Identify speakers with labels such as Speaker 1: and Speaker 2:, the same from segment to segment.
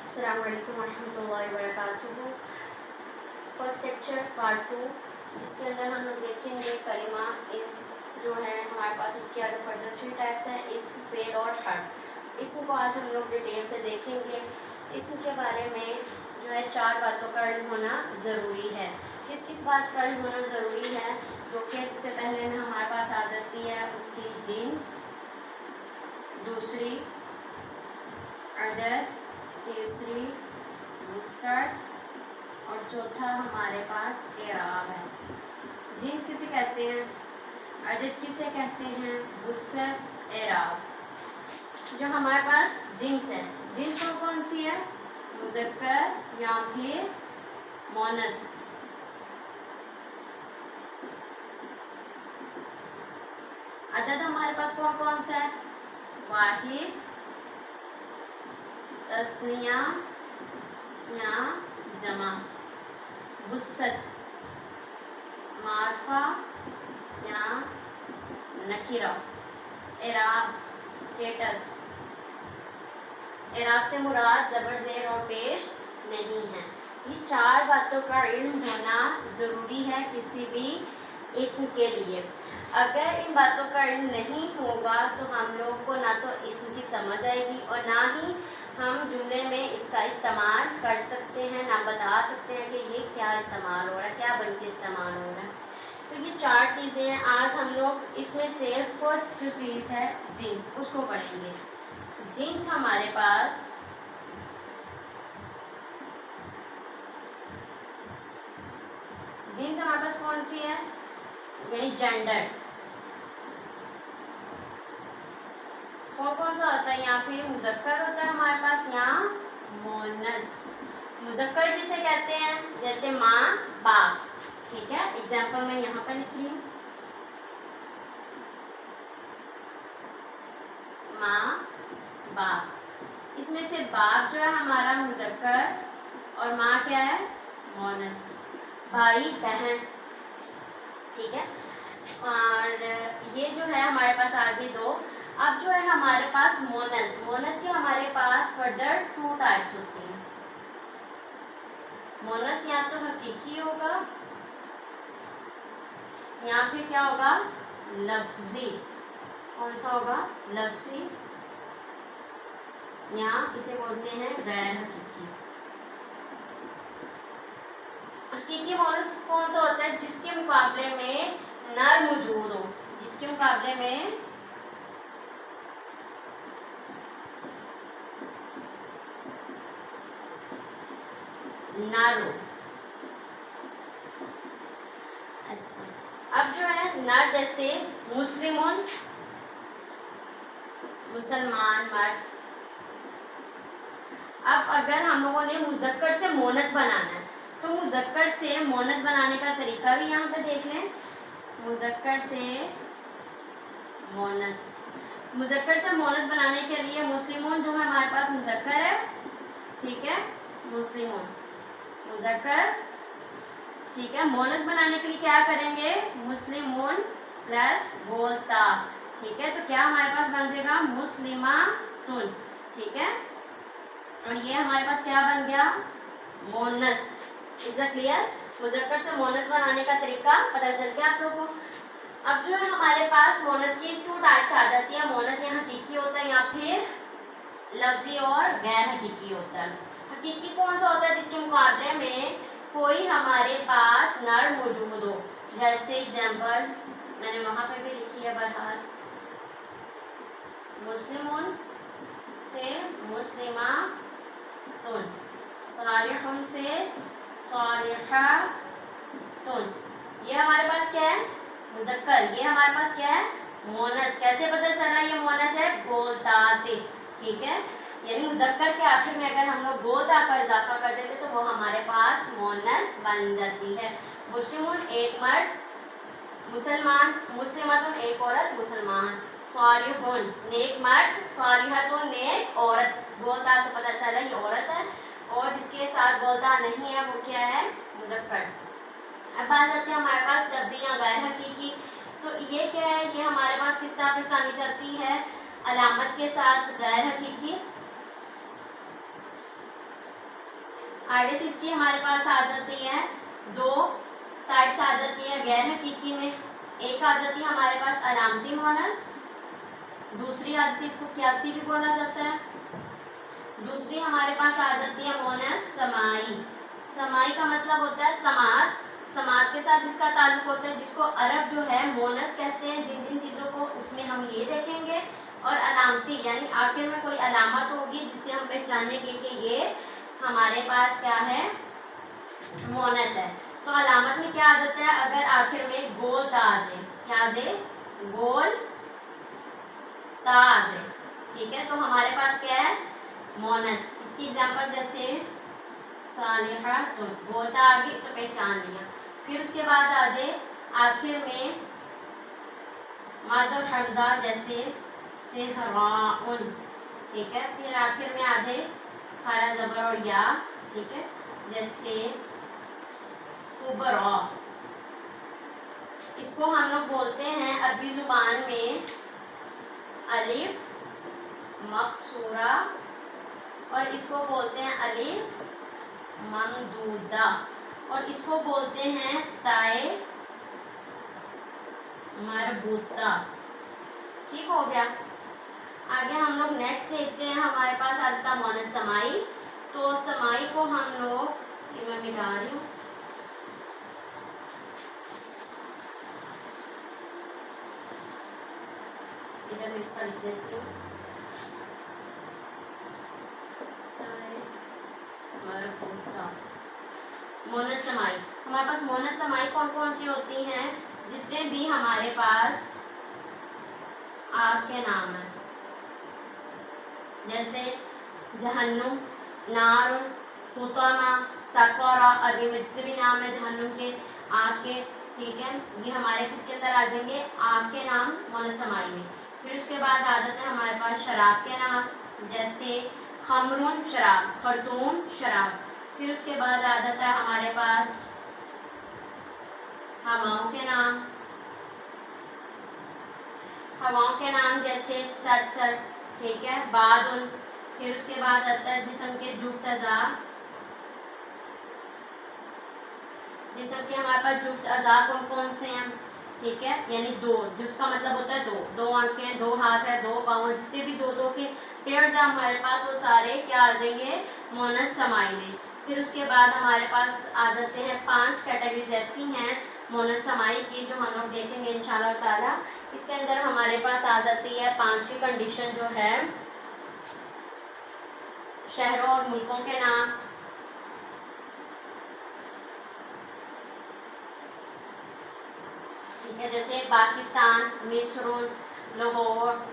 Speaker 1: अस्सलाम वालेकुम रहमतुल्लाहि व बरकातुहू। फर्स्ट लेक्चर पार्ट 2, जिसके अंदर हम लोग देखेंगे कलिमा इस जो है हमारे पास, उसके आगे फर्दर 3 टाइप्स हैं, इस्म, फ़ेल और हर्फ। इसम को आज हम लोग डिटेल से देखेंगे। इसम के बारे में जो है 4 बातों का इल्म होना ज़रूरी है। किस किस बात का इल्म होना ज़रूरी है, जो कि सबसे पहले में हमारे पास आ जाती है उसकी जिन्स, दूसरी अदद, तीसरी वुसअत और चौथा हमारे पास एराब है। जिन्स किसे कहते हैं, अदद किसे कहते हैं, वुसअत, एराब। जो हमारे पास जिन्स है, जिन्स कौन कौन सी है, मुज़क्कर या फिर मोनस। अदद हमारे पास कौन कौन सा है, वाहिद, तस्निया या जमा, वुसअत मारफा या नकीरा, एराब स्टेटस। एराब से मुराद ज़बर, ज़ेर और पेश नहीं है। ये 4 बातों का इल्म होना ज़रूरी है किसी भी इस्म के लिए। अगर इन बातों का इल्म नहीं होगा तो हम लोग को ना तो इस्म की समझ आएगी और ना ही हम जुमले में इसका इस्तेमाल कर सकते हैं, ना बता सकते हैं कि ये क्या इस्तेमाल हो रहा है, क्या बन के इस्तेमाल हो रहा है। तो ये 4 चीज़ें हैं। आज हम लोग इसमें से फर्स्ट जो चीज़ है जिन्स, उसको पढ़ेंगे। जिन्स हमारे पास कौन सी है, यानी जेंडर। कौन कौन सा होता है, यहाँ पे मुज़क्कर होता है हमारे पास या मोनस। मुज़क्कर किसे कहते हैं, जैसे माँ, बाप। ठीक है, एग्जाम्पल मैं यहाँ पर लिख रही हूँ, माँ, बाप। इसमें से बाप जो है हमारा मुज़क्कर और माँ क्या है, मोनस। भाई, बहन। ठीक है, और ये जो है हमारे पास आगे 2। अब जो है हमारे पास मोनस, मोनस के हमारे पास फर्दर 2 टाइप्स होती हैं। मोनस या तो हकीकी होगा या फिर क्या होगा, लफ्जी। कौन सा होगा, लफ्जी, या इसे बोलते हैं गैर हकीकी। हकीकी मोनस कौन सा होता है, जिसके मुकाबले में नर मौजूद हो, जिसके मुकाबले में नर हो। अच्छा, अब जो है नर, जैसे मुस्लिमों, मुसलमान, मर्द। अब अगर हम लोगों ने मुज़क्कर से मोनस बनाना है तो मुज़क्कर से मोनस बनाने का तरीका भी यहाँ पे देख लें। मुज़क्कर से मोनस, मुज़क्कर से मोनस बनाने के लिए मुस्लिमों जो है हमारे पास मुज़क्कर है, ठीक है, मुस्लिमों मुज़क्कर। ठीक है, मोनस बनाने के लिए क्या करेंगे, मुस्लिमों प्लस बोलता। ठीक है, तो क्या हमारे पास बन जाएगा, मुस्लिमातुन। ठीक है, और ये हमारे पास क्या बन गया, मोनस। Is a clear. मुज़क्कर से मोनस बनाने का तरीका पता चल गया आप लोगों को। अब जो है हमारे पास मोनस की 2 टाइप्स आ जाती है। मोनस या हकीकी होता है या फिर लफ्जी और गैर हकीकी होता है। हकीकी कौन सा होता है, जिसके मुकाबले में कोई हमारे पास नर मौजूद हो। जैसे एग्जाम्पल मैंने वहाँ पे भी लिखी है, बहरहाल मुस्लिमों से मुस्लिमातुन, सालिहुन से सालिहातुन। ये हमारे पास क्या है, मुज़क्कर। ये हमारे पास क्या है, मोनस। कैसे पता चला ये मोनस है, गोलता से। ठीक है, यानी मुज़क्कर के आखिर में अगर हम लोग गोलता का इजाफा कर देते तो वो हमारे पास मोनस बन जाती है। मुस्लिमों एक मर्द, मुसलमान, मुस्लिमातुन एक औरत, मुसलमान। सालिहुन नेक मर्द, सालिहातुन नेक औरत। गोलता से पता चला ये औरत है, और जिसके साथ गोलता नहीं है वो क्या है, मुज़क्कर। अब बात आती है हमारे पास लफ्ज़ी या गैर हकीकी। तो ये क्या है, ये हमारे पास किस तरह पहचानी जाती है, अलामत के साथ गैर हकीकी। आगे से इसकी हमारे पास आ जाती है दो टाइप्स आ जाती है गैर हकीकी में। एक आ जाती है हमारे पास अलामती मोनस, दूसरी आ जाती है इसको क्यासी भी बोला जाता है। दूसरी हमारे पास आ जाती है मोनस समाई। समाई का मतलब होता है समात, समात के साथ जिसका ताल्लुक होता है, जिसको अरब जो है मोनस कहते हैं जिन जिन चीज़ों को, उसमें हम ये देखेंगे। और अलामती यानी आखिर में कोई अलामत होगी जिससे हम पहचानेंगे कि ये हमारे पास क्या है, मोनस है। तो अलामत में क्या आ जाता है, अगर आखिर में गोल ता आ जाए, क्या आ जाए, गोल ता आ जाए, ठीक है, तो हमारे पास क्या है, मोनस। इसकी एग्जांपल जैसे सालिहा, तो गोल ता आ गई तो पहचान लिया। फिर उसके बाद आ जाए आखिर में मद और हमजा जैसे सेहराउन, ठीक है। फिर आखिर में आ जाए खारा जबर और या, ठीक है, जैसे कुबरा। इसको हम लोग बोलते हैं अरबी जुबान में अलिफ मकसूरा, और इसको बोलते हैं अलिफ ममदूदा, और इसको बोलते हैं ताए मरबूता। ठीक हो गया। आगे हम लोग नेक्स्ट देखते हैं, हमारे पास आ जाता मोनस समाई। तो समाई को हम लोग, मैं मिटा रही हूँ, इधर मैं इसका लिख देती हूँ, मोनस समाई। हमारे पास मोनस समाई कौन कौन सी होती हैं, जितने भी हमारे पास आग के नाम हैं, जैसे जहन्नुम, नारुन, हुतमा, सकरा, अरबी में जितने भी नाम है जहन्नुम के, आग के, ठीक है, ये हमारे किसके अंदर आ जाएंगे, आग के नाम मोनस समाई में। फिर उसके बाद आ जाते हैं हमारे पास शराब के नाम, जैसे खमरुन शराब, खरतूम शराब। फिर उसके बाद आ जाता है हमारे पास हवाओं के नाम, हवाओं के नाम जैसे सरसर, ठीक है, बादुल। फिर उसके बाद आता है जिस्म के जुफ्त अज़ा, जिस्म के हमारे पास जुफ्त अज़ा कौन कौन से हैं, ठीक है, यानी दो, जिसका मतलब होता है दो, दो आंखें, दो हाथ है, दो पाँव, जितने भी दो दो के पेयर्स हैं हमारे पास, वो सारे क्या आ जाएंगे, मोनस समाई में। फिर उसके बाद हमारे पास आ जाते हैं 5 कैटेगरीज ऐसी हैं मोनस समाई की जो हम लोग देखेंगे इंशाल्लाह ताला। इसके अंदर हमारे पास आ जाती है 5वीं कंडीशन जो है शहरों और मुल्कों के नाम, ठीक है, जैसे पाकिस्तान, मिस्र, लाहौर,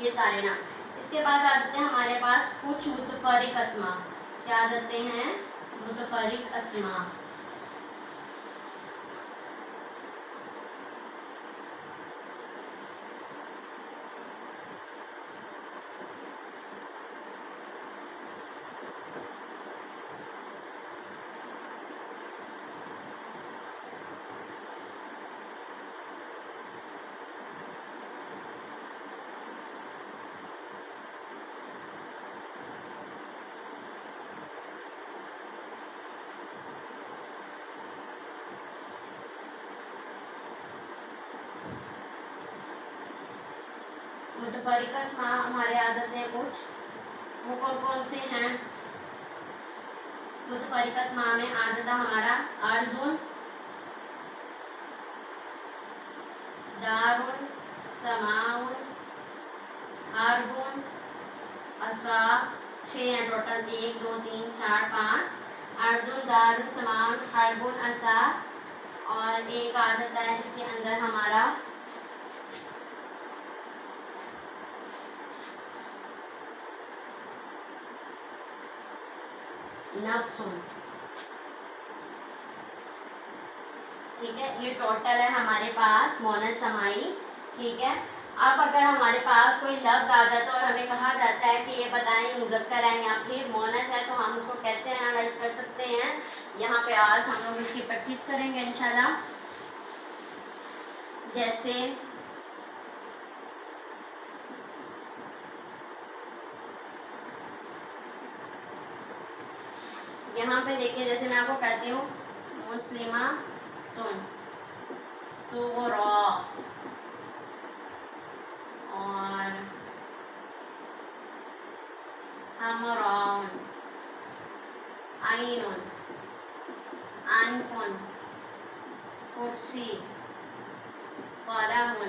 Speaker 1: ये सारे नाम। इसके बाद आ जाते हैं हमारे पास कुछ मुतफरिक अस्मा, क्या आ जाते हैं, मुतफरिक अस्मा। मुतफरिक अस्मा हमारे आ जाते हैं कुछ, वो कौन कौन से हैं, मुतफरिक अस्मा में आ जाता हमारा अर्जुन, दारुन, समाउन, हारबुन, असा, 6 हैं टोटल, 1 2 3 4 5, अर्जुन, दारुन, समाउन, हारबुन, असा, और एक आ जाता है इसके अंदर हमारा नफ्सुन, ठीक है, ये टोटल है हमारे पास मोनस समाई, ठीक है। अब अगर हमारे पास कोई लफ्ज आ जाता है और हमें कहा जाता है कि ये बताएं मुज़क्कर है या फिर मोनस है, तो हम उसको कैसे एनालाइज कर सकते हैं, यहाँ पे आज हम लोग इसकी प्रैक्टिस करेंगे इंशाल्लाह। जैसे یہاں پہ دیکھیں جیسے میں آپ کو کہتی ہوں مسلماتن صغرا اور حمراء عین انف کرسی قلم،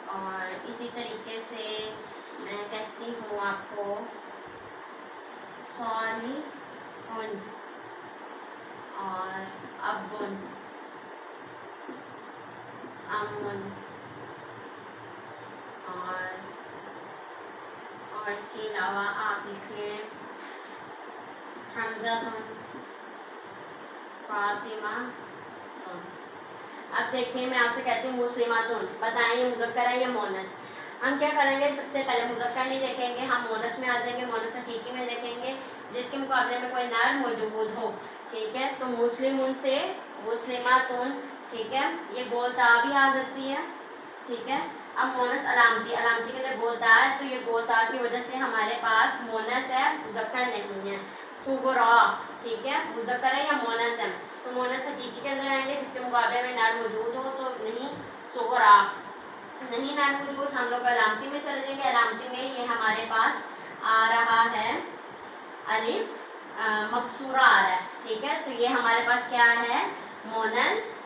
Speaker 1: اور اسی طریقے سے میں کہتی ہوں آپ کو صالح اور اب امن، اور اس کے علاوہ آپ لکھیں حمزہ فاطمہ۔ اب دیکھیں میں آپ سے کہتی ہوں مسلماتن، بتائیں یہ مذکر ہے یا مونس؟ ہم کیا کریں گے، سب سے پہلے مذکر نہیں دیکھیں گے، ہم مونس میں آ جائیں گے، مونس حقیقی میں دیکھیں گے جس کے مقابلے میں کوئی نر موجود ہو، ٹھیک ہے؟ تو مسلمون سے مسلماتن، ٹھیک ہے؟ یہ گول تا بھی آ جاتی ہے، ٹھیک ہے؟ اب مونس علامتی کے اندر گول تا ہے، تو یہ گول تا کی وجہ سے ہمارے پاس مونس ہے، مذکر نہیں ہے۔ صغرا، ٹھیک ہے؟ مذکر ہے یا مونس ہے؟ تو مونس حقیقی کے اندر آئیں گے جس کے مقابلے میں نر موجود ہو، تو نہیں صغرا، نہیں نر موجود، ہم لوگ علامتی میں چلے جائیں گے، علامتی میں یہ ہمارے پاس آ رہا ہے الف مکسورہ آ رہا ہے، ٹھیک ہے؟ تو یہ ہمارے پاس کیا ہے، مونس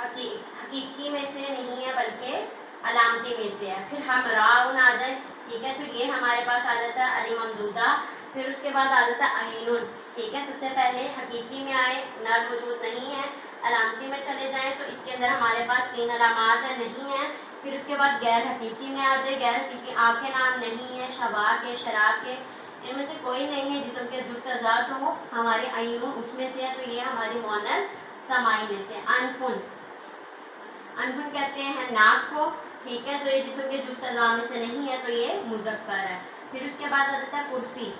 Speaker 1: حقیقی میں سے نہیں ہے بلکہ علامتی میں سے ہے۔ پھر ہم راؤن آ جائے، ٹھیک ہے؟ تو یہ ہمارے پاس آ جاتا ہے علی ممدودہ، پھر اس کے بعد آ جاتا ہے عینن، ٹھیک ہے؟ سب سے پہلے حقیقی میں آئے، نر موجود نہیں ہے، علامتی میں چلے جائیں تو اس کے اندر ہمارے پاس 3 علامات ہیں، نہیں ہیں۔ پھر اس کے بعد غیر حقیقی میں آ جائے، غیر حقیقی آپ کے نام نہیں ہے، شبا کے، شراب کے، ان میں سے کوئی نہیں ہے جسم کے جز ذات ہو، ہمارے عینن اس میں سے ہے، تو یہ ہماری مونس سمائی میں سے۔ انفن، انفن کہتے ہیں ناک کو، ٹھیک ہے؟ تو یہ جسم کے جز اعضاء میں سے نہیں ہے، تو یہ مذکر ہے۔ پھر اس کے بعد آ جاتا ہے کرسی۔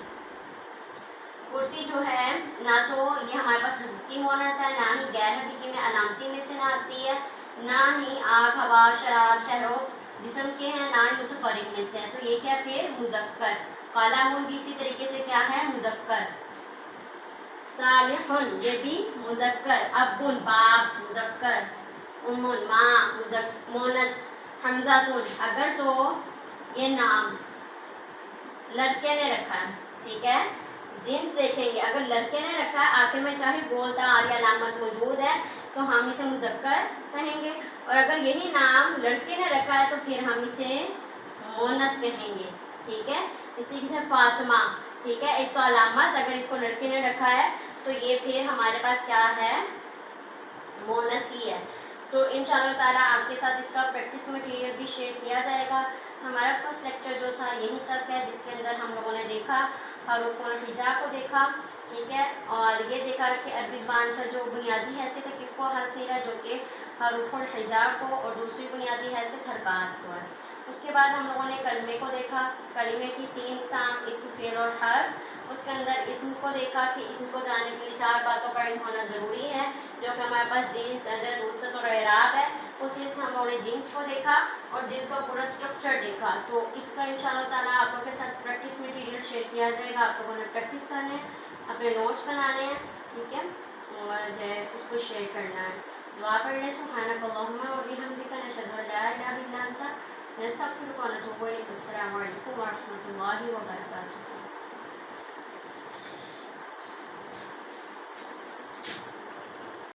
Speaker 1: کرسی جو ہے نہ تو یہ ہمارے پاس حقیقی مونس ہے، نہ ہی غیر حقیقی میں علامتی میں سے نہ آتی ہے، نہ ہی آگ، ہوا، شراب، شہرو جسم کے ہیں، نہ ہی متفرق میں سے ہے، تو یہ کیا پھر مذکر۔ قلم بھی اسی طریقے سے کیا ہے، مذکر۔ صالح یہ بھی مذکر، اب باپ مذکر، ماں مونس، حمزہ اگر تو یہ نام لڑکے نے رکھا ہے، ٹھیک ہے؟ جنس دیکھیں گے، اگر لڑکے نے رکھا ہے آخر میں چاہے گول تا آ علامت موجود ہے تو ہم اسے مذکر کہیں گے، اور اگر یہی نام لڑکے نے رکھا ہے تو پھر ہم اسے مونس کہیں گے، ٹھیک ہے؟ اسی طریقے سے فاطمہ، ٹھیک ہے؟ ایک تو علامت اگر اس کو لڑکے نے رکھا ہے تو یہ پھر ہمارے پاس کیا ہے، مونس ہی ہے۔ تو انشاءاللہ تعالیٰ آپ کے ساتھ اس کا پریکٹس مٹیریل بھی شیئر کیا جائے گا۔ ہمارا فرسٹ لیکچر جو تھا یہیں تک ہے، جس کے اندر ہم لوگوں نے دیکھا حروف الہجا کو دیکھا، ٹھیک ہے؟ اور یہ دیکھا کہ عربی زبان کا جو بنیادی حیثیت ہے کس کو حاصل ہے، جو کہ حروف الہجا کو، اور دوسری بنیادی حیثیت حرکات کو ہے۔ اس کے بعد ہم لوگوں نے کلمے کو دیکھا، کلمے کی 3 اقسام، اسم، فعل اور حرف۔ اس کے اندر اسم کو دیکھا کہ اسم کو جاننے کے لیے 4 باتوں کا علم ہونا ضروری ہے، جو کہ ہمارے پاس جنس، عدد، وسعت اور اعراب ہے۔ اس میں سے ہم لوگوں نے جنس کو دیکھا اور جنس کا پورا اسٹرکچر دیکھا، تو اس کا انشاءاللہ تعالیٰ آپ لوگوں کے ساتھ پریکٹس مٹیریل شیئر کیا جائے گا۔ آپ لوگوں نے پریکٹس کرنے ہیں، اپنے نوٹس بنانے ہیں، ٹھیک ہے؟ اور جو ہے اس کو شیئر کرنا ہے۔ دعا پڑھ لیں، سبحانک اللہم و بحمدک، نشہد ان لا الہ الا انت، نستغفرک و نتوب الیک۔ السلام علیکم و رحمۃ اللہ وبرکاتہ۔